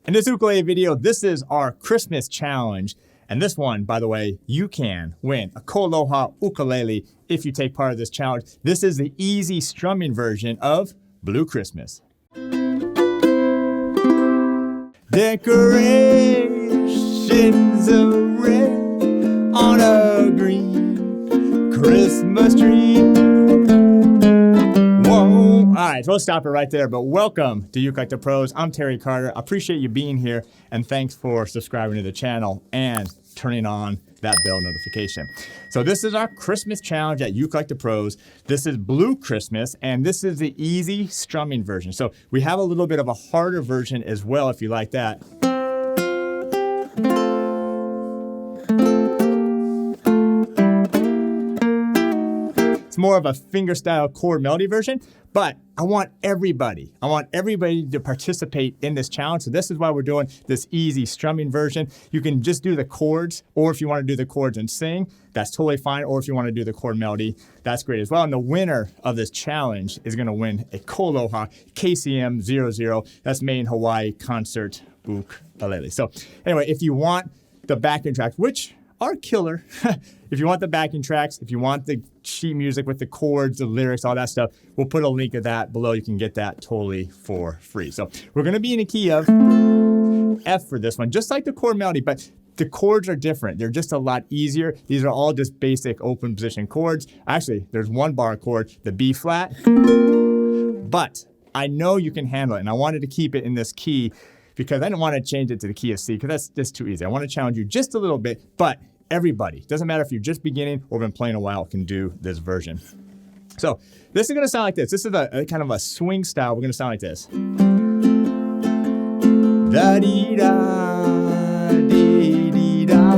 In this ukulele video, this is our Christmas challenge. And this one, by the way, you can win a KoAloha Ukulele if you take part of this challenge. This is the easy strumming version of Blue Christmas. Decorations of red on a green Christmas tree. Whoa. All right, so we'll stop it right there. But welcome to ukelikethepros. I'm Terry Carter. I appreciate you being here, and thanks for subscribing to the channel and turning on that bell notification. So this is our Christmas challenge at ukelikethepros. This is Blue Christmas, and this is the easy strumming version. So we have a little bit of a harder version as well, if you like that. It's more of a fingerstyle chord melody version, but I want everybody to participate in this challenge. So this is why we're doing this easy strumming version. You can just do the chords, or if you want to do the chords and sing, that's totally fine. Or if you want to do the chord melody, that's great as well. And the winner of this challenge is going to win a KoAloha KCM 00. That's made in Hawaii concert ukulele. So anyway, if you want the backing tracks, which are killer. If you want the backing tracks, if you want the sheet music with the chords, the lyrics, all that stuff, we'll put a link of that below. You can get that totally for free. So we're going to be in a key of F for this one, just like the chord melody, but the chords are different. They're just a lot easier. These are all just basic open position chords. Actually, there's one bar chord, the B flat, but I know you can handle it, and I wanted to keep it in this key because I didn't want to change it to the key of C because that's just too easy. I want to challenge you just a little bit, but everybody, doesn't matter if you're just beginning or been playing a while, can do this version. So this is going to sound like this. This is a kind of a swing style. We're going to sound like this. Da-dee-da, dee-dee-da.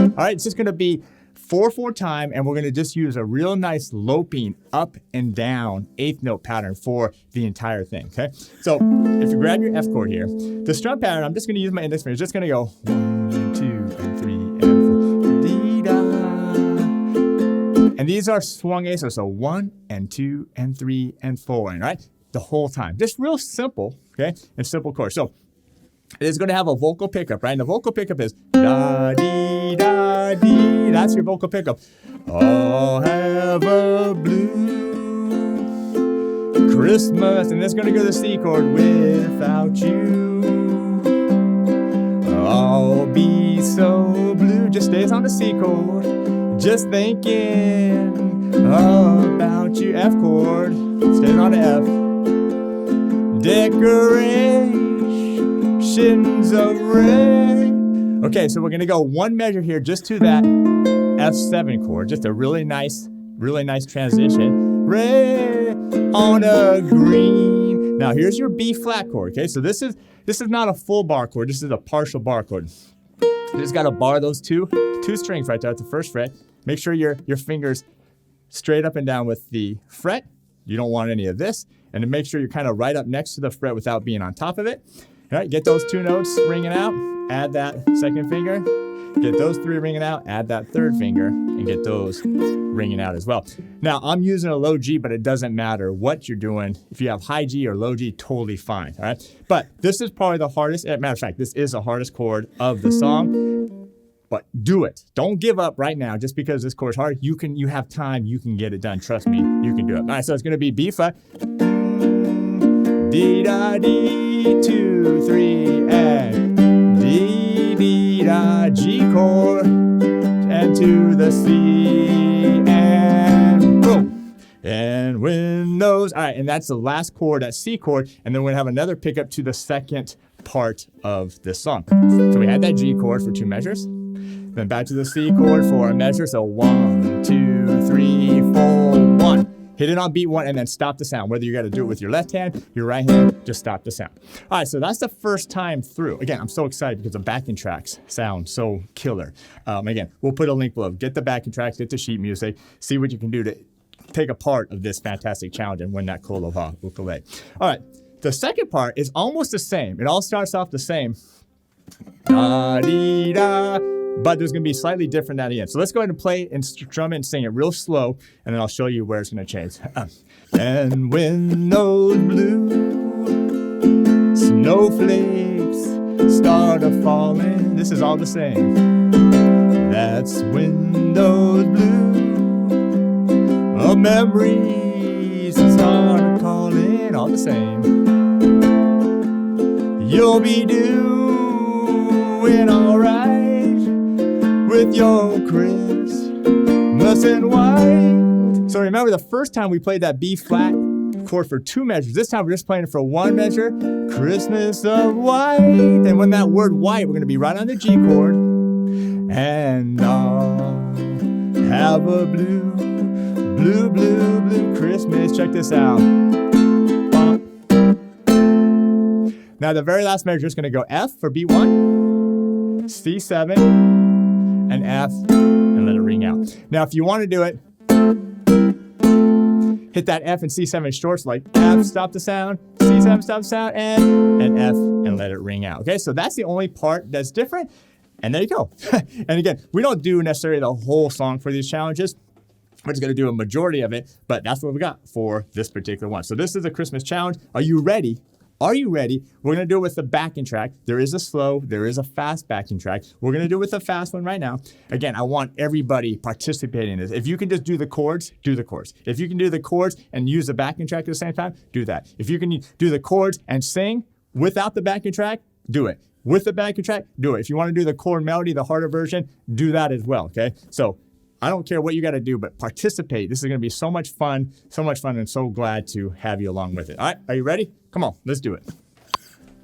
All right, it's just going to be 4/4 time, and we're going to just use a real nice loping up and down eighth note pattern for the entire thing, okay? So if you grab your F chord here, the strum pattern, I'm just going to use my index finger. It's just going to go 1 and 2 and 3 and 4. Dee-da. And these are swung A, so 1 and 2 and 3 and 4, right? The whole time. Just real simple, okay? And simple chords. So it is going to have a vocal pickup, right? And the vocal pickup is da-dee-da-dee. That's your vocal pickup. I'll have a blue Christmas. And it's going to go to the C chord without you. I'll be so blue. Just stays on the C chord. Just thinking about you. F chord. Stays on the F. Decorations of red. Okay, so we're going to go one measure here just to that F7 chord. Just a really nice transition. Red on a green. Now here's your B flat chord. Okay, so this is not a full bar chord. This is a partial bar chord. You just got to bar those two strings right there at the first fret. Make sure your fingers straight up and down with the fret. You don't want any of this. And to make sure you're kind of right up next to the fret without being on top of it. All right, get those 2 notes ringing out. Add that second finger. Get those 3 ringing out. Add that third finger and get those ringing out as well. Now, I'm using a low G, but it doesn't matter what you're doing. If you have high G or low G, totally fine, all right? But this is probably the hardest. Matter of fact, this is the hardest chord of the song. But do it. Don't give up right now just because this chord is hard. You have time. You can get it done. Trust me, you can do it. All right, so it's going to be B flat. D-da-dee, 2, 3, and D-dee-da, G chord, and to the C, and boom. And when those, all right, and that's the last chord, that C chord, and then we're going to have another pickup to the second part of this song. So we had that G chord for 2 measures, then back to the C chord for a measure, so 1, 2, 3, 4, 1. Hit it on beat 1 and then stop the sound. Whether you got to do it with your left hand, your right hand, just stop the sound. All right, so that's the first time through. Again, I'm so excited because the backing tracks sound so killer. Again, we'll put a link below. Get the backing tracks, get the sheet music, see what you can do to take a part of this fantastic challenge and win that KoAloha Ukulele. All right, the second part is almost the same. It all starts off the same. Da-dee-da. But there's going to be slightly different at the end. So let's go ahead and play and strum it and sing it real slow, and then I'll show you where it's going to change. And when those blue snowflakes start a-falling. This is all the same. That's when those blue memories start a-calling. All the same. You'll be doing alright with your Christmas and white. So remember the first time we played that B flat chord for 2 measures. This time we're just playing it for 1 measure. Christmas of white. And when that word white, we're going to be right on the G chord. And I'll have a blue, blue, blue, blue Christmas. Check this out. Now the very last measure is going to go F for B1, C7, and F, and let it ring out. Now if you want to do it, hit that F and C7 shorts, like F, stop the sound, C7, stop the sound, and F, and let it ring out. Okay, so that's the only part that's different. And there you go. And again, we don't do necessarily the whole song for these challenges. We're just going to do a majority of it, but that's what we got for this particular one. So this is a Christmas challenge. Are you ready? Are you ready? We're going to do it with the backing track. There is a slow, there is a fast backing track. We're going to do it with the fast one right now. Again, I want everybody participating in this. If you can just do the chords, do the chords. If you can do the chords and use the backing track at the same time, do that. If you can do the chords and sing without the backing track, do it. With the backing track, do it. If you want to do the chord melody, the harder version, do that as well, okay? So I don't care what you got to do, but participate. This is going to be so much fun, and so glad to have you along with it. All right, are you ready? Come on, let's do it.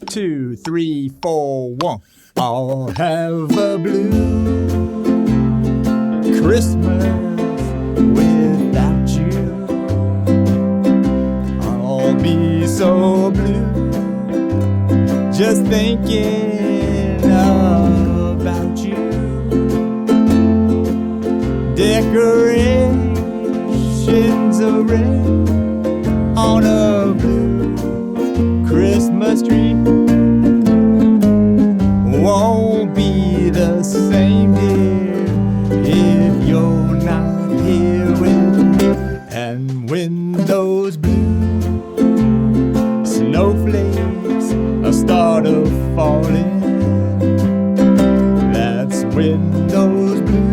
2, 3, 4, 1. I'll have a blue Christmas without you. I'll be so blue just thinking about you. Decorations array on a blue Christmas tree. Won't be the same, dear, if you're not here with me. And when those blue snowflakes start a-falling, that's when those blue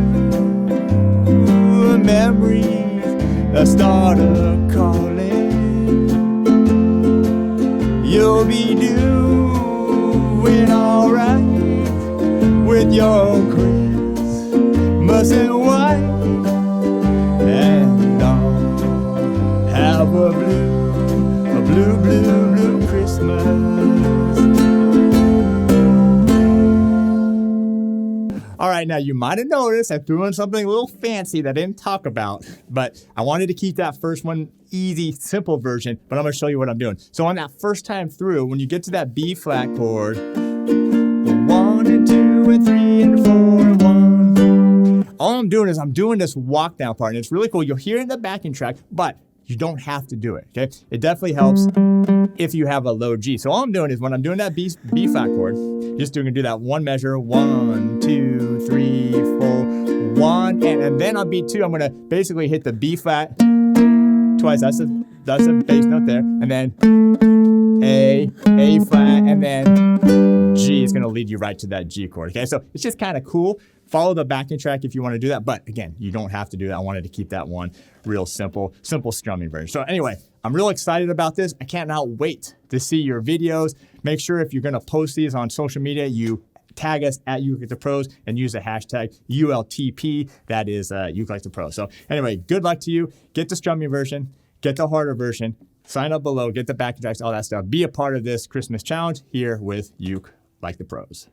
memories start a-calling. You'll be doing alright with your Christmas and white. And I'll have a blue, blue, blue Christmas. All right, now you might have noticed I threw in something a little fancy that I didn't talk about, but I wanted to keep that first one easy, simple version, but I'm going to show you what I'm doing. So on that first time through, when you get to that B flat chord, 1 and 2 and 3 and 4 and 1, all I'm doing is I'm doing this walk down part, and it's really cool. You'll hear it in the backing track, but you don't have to do it, okay? It definitely helps if you have a low G. So all I'm doing is when I'm doing that B flat chord, just do that 1 measure, 1, 2, 3, 4, 1, and then on B2, I'm gonna basically hit the B flat twice. That's a bass note there, and then A flat, and then G is gonna lead you right to that G chord, okay? So it's just kind of cool. Follow the backing track if you want to do that, but again, you don't have to do that. I wanted to keep that one real simple strumming version. So anyway, I'm real excited about this. I cannot wait to see your videos. Make sure if you're going to post these on social media, you tag us at ukelikethepros and use the hashtag ULTP. That is ukelikethepros. So anyway, good luck to you. Get the strumming version, get the harder version, sign up below, get the backing tracks, all that stuff. Be a part of this Christmas challenge here with Uke Like the Pros.